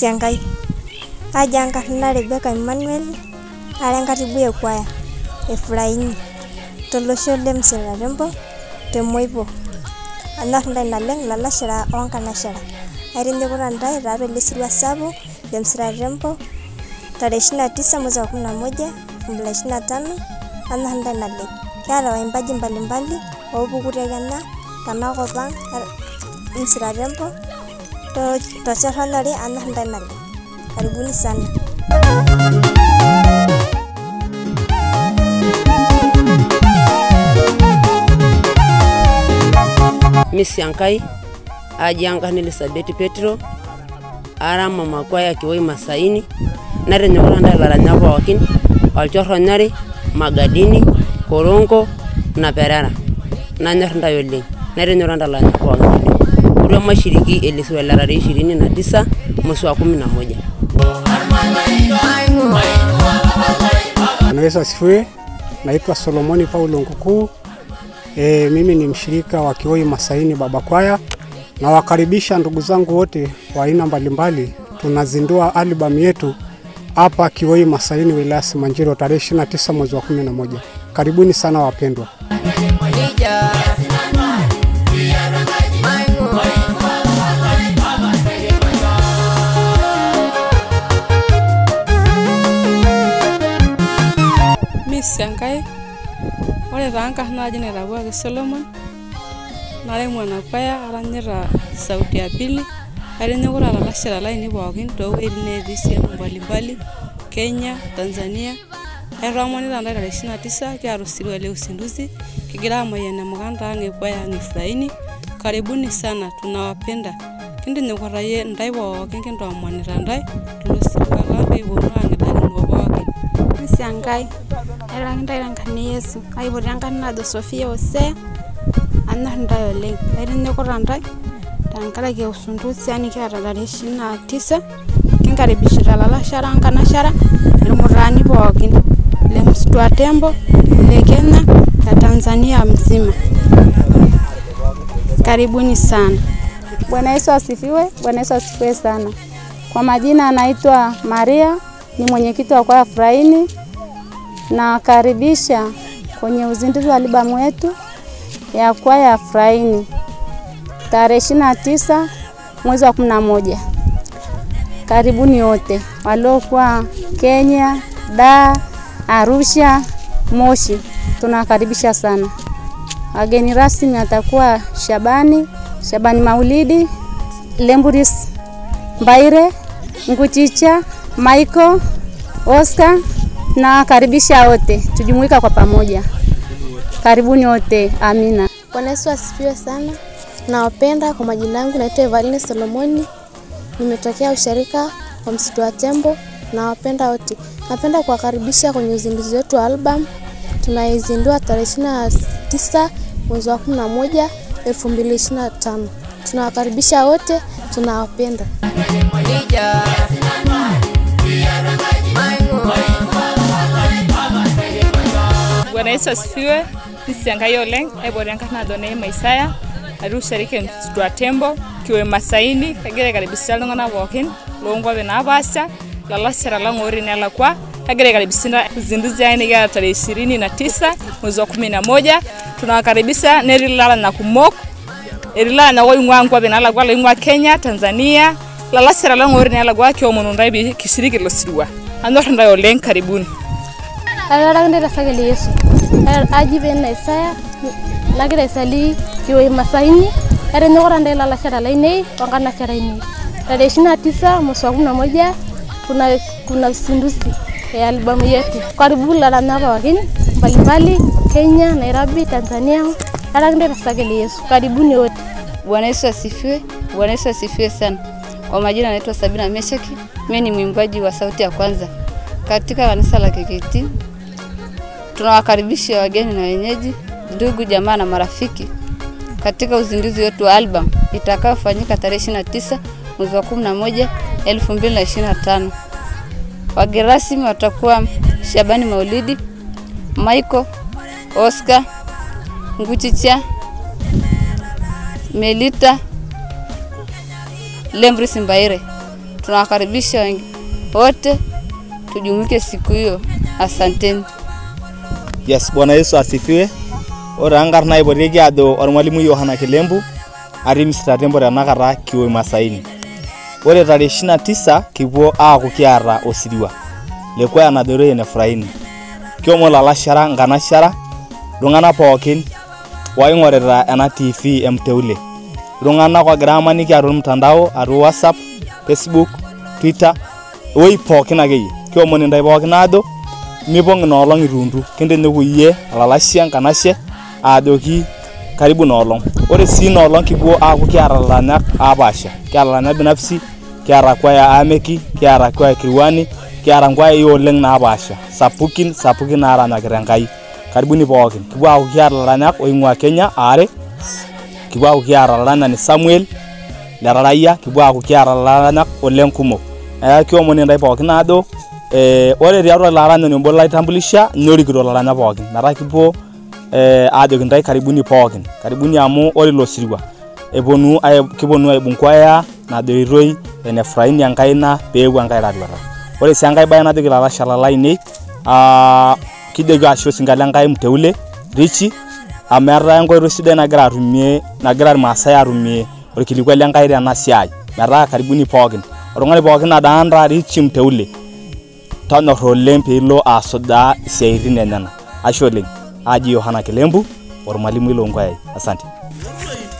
Misiangai. Aja nkarna Rebecca Emmanuel, are nkatibu ya kwaya. Efraini. Tolosho lemsira rembo, temoipo. Annar ndai naleng lalashara onkanashara. Airinde kurandai raro lisirwa sabu, lemsira rembo. Tarehe 29 mwezi wa 11, 2025, annar ndai naleng. Kiata waimbaji mbalimbali, waupukutekena, tanakopang, lemsira rembo. Tochorronori annar ndai naleng. Karibuni sana. Misiangai, Ajianga Elizabeth Petro, ara mama kwaya Kiwoi Masaini, narenyokoranda laranya pookin, olchorronyari, Magadini, Korongo, na Perera. Nanyor ntai oleng, narenyokoranda laranya pookin oleng. Ure mashiriki Eliswa larare 29 mwezi wa 11. Anaweza asifiwe. Naitwa Solomoni Paulo Nkuku. Mimi ni mshirika wa Kiwoi Masaini Baba Kwaya. Na wakaribisha ndugu zangu wote wa aina mbalimbali. Tunazindua album yetu hapa Kiwoi Masaini wilaya Simanjiro tarehe 29 mwezi wa 11. Karibuni sana wapendwa. Misiangai, ore taanka naaji naitapuaki Solomon, nare mwana kwaya aranyita sauti ya pili, airenyokora lalashera laini pookin toowuejitin netii sehemu mbalimbali, Kenya, Tanzania. Aitomonita ntai tarehe 29 kiata osirua le uzinduzi, kigira amayian emukanda ang' kwaya ang' Efraini. Karibuni sana, tunawapenda. Kintinyikurayie ntai pookin kintoomonita ntai tilo sirua lang' peeponu aang'idakino pookin. Misiangai, airaki ntai tenkani Yesu, aiputi enkarna najo Sofia Hosea, anyor ntai oleng. Airenyokora ntai tenkaraki uzinduzi yani kiata tarehe 29, kinkaribishita lalashara onkanashara, irmutaani pookin, le Msitwa Tembo, le Kenya, na Tanzania mzima. Karibuni sana. Bwana Yesu asifiwe, Bwana Yesu asifiwe sana. Kwa majina anaitwa Maria, ni mwenyekiti wa kwaya Efraini, na karibisha kwenye uzinduzi wa albamu yetu ya kwaya Efraini tarehe 29 mwezi wa 11. Karibuni wote waliokuwa Kenya, Dar, Arusha, Moshi, tunakaribisha sana. Wageni rasmi atakuwa Shabani Maulidi, Lemburis Mbaire, Nguchicha, Michael, Oscar, na karibisha wote tujumuika kwa pamoja. Karibuni wote, amina. Bwana Yesu asifiwe sana. Nawapenda. Kwa majina yangu naitwa Evaline Solomoni. Nimetokea usharika wa Msitwa Tembo. Nawapenda wote. Napenda kuwakaribisha kwenye uzinduzi wetu wa album. Tunaizindua tarehe 29 mwezi wa 11 2025. Tunawakaribisha wote, tunawapenda. Bwana Yesu asifiwe. Misiangai oleng, aibore enkarna Adonai Maisaya, aru shariki Msitwa Tembo, Kiwoi Masaini, kagira karibisha iltung'anak pookin loonkuapi naapasha, lalashera lang' otii nelakwa, kagira karibisha uzinduzi ai nikiata tarehe 29 mwezi wa 11. Tunawakaribisha netii ilaranyak kumok, etii ilaranyak oing'ua nkuapi naalakwa loing'ua Kenya, Tanzania, lalashera lang' otii nelakwa kiomonu ntai pee kishiriki ilo sirua. Anyor ntai oleng, karibuni. Airaki ntai tesakeli Yesu. Aji pena Isaya, nagira aisali Kiwoi Masaini, airenyokora ntai lalashera lainei, onkanashera ainei. Tarehe 29 mwezi wa 11 kuna uzinduzi ya albamu yetu. Karibuni laranyak pookin mbalimbali, Kenya, Nairobi, Tanzania. Airaki ntai tesakeli Yesu. Karibuni wote. Bwana Yesu asifiwe, Bwana Yesu asifiwe sana. Kwa majina naitwa Sabina Meshaki, mimi ni mwimbaji wa sauti ya kwanza katika kanisa la KKT. Tunawakaribisha wageni na wenyeji, ndugu jamaa na marafiki katika uzinduzi wetu wa album itakayofanyika tarehe 29 mwezi wa 11 2025. Wageni rasmi watakuwa Shabani Maulidi, Michael, Oscar, Nguchicha, Melita, Lemburis Mbaire. tunawakaribisha wote tujumuike siku hiyo. Asanteni. Yes, Bwana Yesu asifiwe. Ore angar na iboreki ado ormwalimu Yohana Kilembu ari Mr. Tembo tanakata Kiwoi Masaini. Ore tarehe 29 kipuo aaku kiara osiriwa lekwaya nadore Efraini. Kiomo lalashara nganashara lungana pookin waingorita ena TV emteule. Lungana kwa gramani ki aru mtandao aru WhatsApp, Facebook, Twitter, woi pookin akeyie. Kiomo nindai pookin ado mipong nolong irundu kende nekuye alalashia nganashe adoki karibu nolong. Ore si nolong kipuo aaku kiara lalanyak apaasha. Kiara lalanyak binafsi, kiara kwaya ameki, kiara kwaya Kirwani, kiara kwaya iyo oleng napaasha. Sapukin naranyakita Enkai. Karibuni pookin. Kipuo aaku kiara lalanyak oing'ua Kenya are. Kipuo aaku kiara lalanyak Samuel Lerarayia, kipuo aaku kiara lalanyak oleng kumok. Kiomon nindai pookin ado ore tiatua laranyani obo laitambulisha nyorikito laranyak pookin. Metaa kipuo ajoki ntai karibuni pookin. Karibuni amu ore ilo sirua kiponu aibung kwaya najoitoi Efraini Enkaina peepuo Enkai ratuata. Ore si enkai bae najoki lalashala lainei kijoki ashe osinkolio Enkai mteule Richi amu etaa enkoitoi sidai nagira irmaasai atumie orkilikuai lenkai tena siai. Metaa karibuni pookin. Oltung'ani pookin adaanta Richi mteule tonyor oleng peilo asujaa isiaitin enyenak. Ashe oleng. Aji Yohana Kilembu ormwalimu ilo nkwaya. Asante.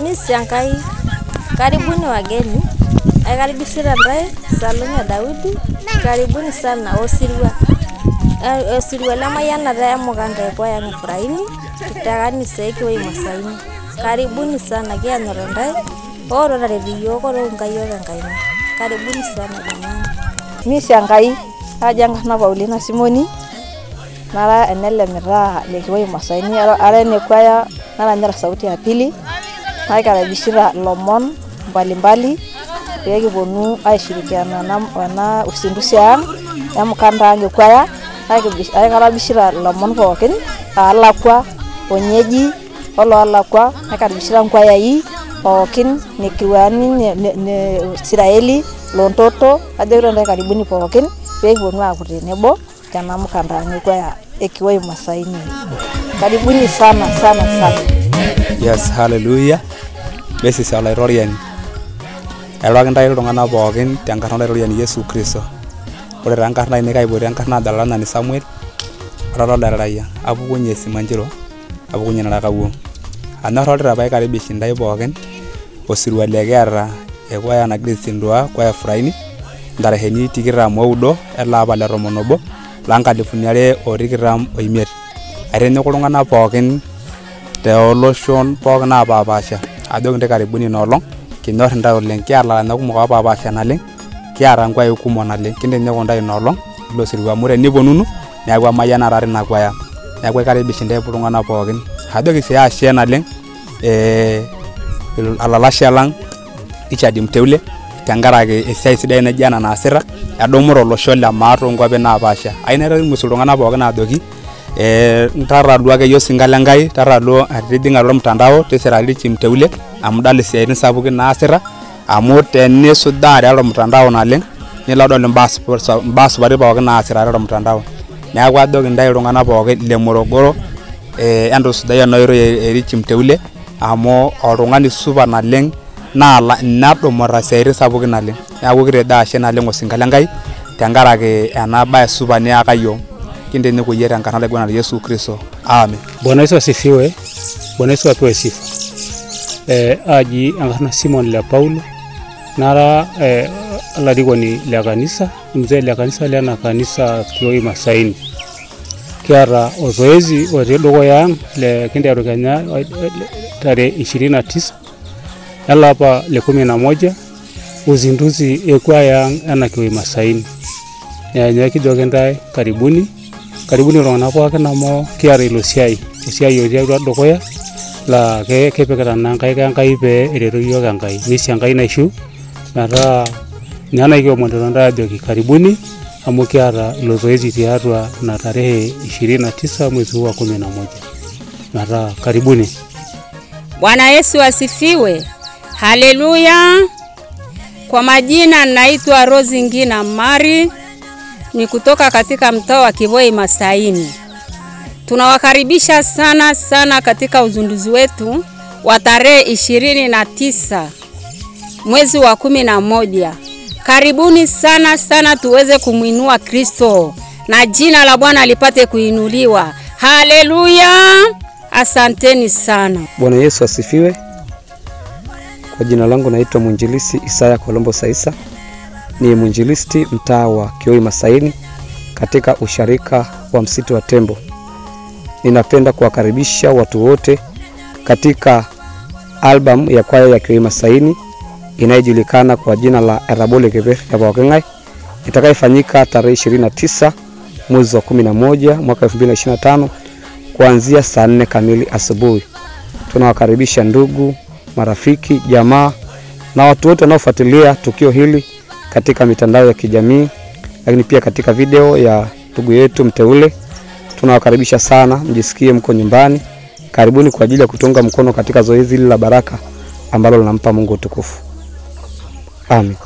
Miss Enkai, karibuni wageni. Aikaribishita ntai Salome Daudi. Karibuni sana osirua. Osirua lemayianata emukanda ekwaya Efraini tekanisa Kiwoi Masaini. Karibuni sana kianyor ntai. Oro tareto yiok oro Enkai yiok enkaina. Karibuni sana jamani. Miss Enkai, aji enkarna Paulina Simoni. Nara enelemita le Kiwoi Masaini ara enekwaya naranyita sauti ya pili. Naikaribishita lomon mbalimbali pee kiponu aishirikiana na usinduzi ang emukanda ang ekwaya. Naikaribishita lomon pookin alakwa onyeji ololakwa. Naikaribishita nkwayai pookin ne Kirwani ne Israeli Lontoto. Ajoki ntai karibuni pookin pee kiponu aaku tenebo tena mukanda ang ekwaya Kiwoi Masaini. Karibuni sana. Yes, hallelujah. Besi sala irorian. Elwaki ntai iltung'anak pookin tenkarna olairoriani Yesu Kristo. Ore tenkarna ainei kaipoti enkarna adalanani Samuel Lerarayia. Apukunye Simanjiro, apukunye Narakawuo. Anyor oltira pae karibish ntai pookin osirua lekiata ekwaya nagira aizindua kwaya Efraini ntareheni 29 ele apa le 11 2025. Aitinyiku iltung'anak pookin teoloshon pookin napaasha ajoki ntai karibuni inoolong. Kinyor ntai oleng kiata laranyak kumok opaasha naleng. Kiata nkwaya kumok naleng. Kintinyiku ntai inoolong ilo sirua amu teniponunu neeku emayianata tina kwaya. Neeku aikaribish ntai iltung'anak pookin. Ajoki sii ashe naleng alalashe lang Richard mteule tenkaraki esiai sidai naijio ena naasita edumuto olosho le maa toonkuapi napaasha. Ainaitoki iltung'anak pookin ajoki ntarraduo ake yiok sinkolio Enkai, tarraduo atijing'a mtandao tisira Richi mteule amu idol isiaitin sapukin naasita amu tenisujaa tiatua mtandao naleng nilo adol imbaa supati pookin naasita tiatua mtandao. Neeku ajoki ntai iltung'anak pookin le Morogoro entusujai ena oitoi Richi mteule amu oltung'ani supat naleng naa nadumuta isiaitin sapukin naleng. Neeku kitejo ashe naleng osinkolio Enkai tenkaraki ena bae supat niaka yiok. Kintinyiku yeye tenkarna olaiguanani Yesu Kristo. Amen. Bwana Yesu asifiwe. Bwana Yesu apewe sifa. Aji enkarna Simon le Paulo. Nara olarikoni le kanisa, mzee le kanisa lena kanisa Kiwoi Masaini. Kiata ozoezi otii dukuya ang le kinteru Kenya tarehe 29 elapa le 11 uzinduzi ekwaya ang ena Kiwoi Masaini. Kijoki ntai karibuni iltung'anak pookin amu kiata ilo esiai otii atua dukuya laa kepikita naa nkaik Enkai pee eretu yiok Enkai. Miss Enkai naishu metaa ninye naikiomonito ntai ajoki karibuni amu kiata ilo zoezi tiatua na tarehe 29 mwezi wa 11. Metaa karibuni. Bwana Yesu asifiwe. Haleluya. Kwa majina naitwa Rose Ngina Mari, ni kutoka katika mtaa wa Kivoi Masaini. Tunawakaribisha sana sana katika uzinduzi wetu wa tarehe 29 mwezi wa 11. Karibuni sana sana tuweze kumuinua Kristo na jina la Bwana lipate kuinuliwa. Haleluya! Asanteni sana. Bwana Yesu asifiwe. Kwa jina langu naitwa Mwinjilisti Isaya Kolombo Saisa. Ni mwinjilisti mtaa wa Kivoi Masaini katika usharika wa Msitu wa Tembo. Ninapenda kuwakaribisha watu wote katika album ya kwaya ya Kivoi Masaini inayojulikana kwa jina la Erabole Keper ya Bawakengai, itakayofanyika tarehe 29 mwezi wa 11 mwaka 2025 kuanzia saa 4 kamili asubuhi. Tunawakaribisha ndugu, marafiki, jamaa na watu wote wanaofuatilia tukio hili katika mitandao ya kijamii, lakini pia katika video ya ndugu yetu mteule. Tunawakaribisha sana, mjisikie mko nyumbani. Karibuni kwa ajili ya kutunga mkono katika zoezi hili la baraka ambalo linampa Mungu utukufu. Amen.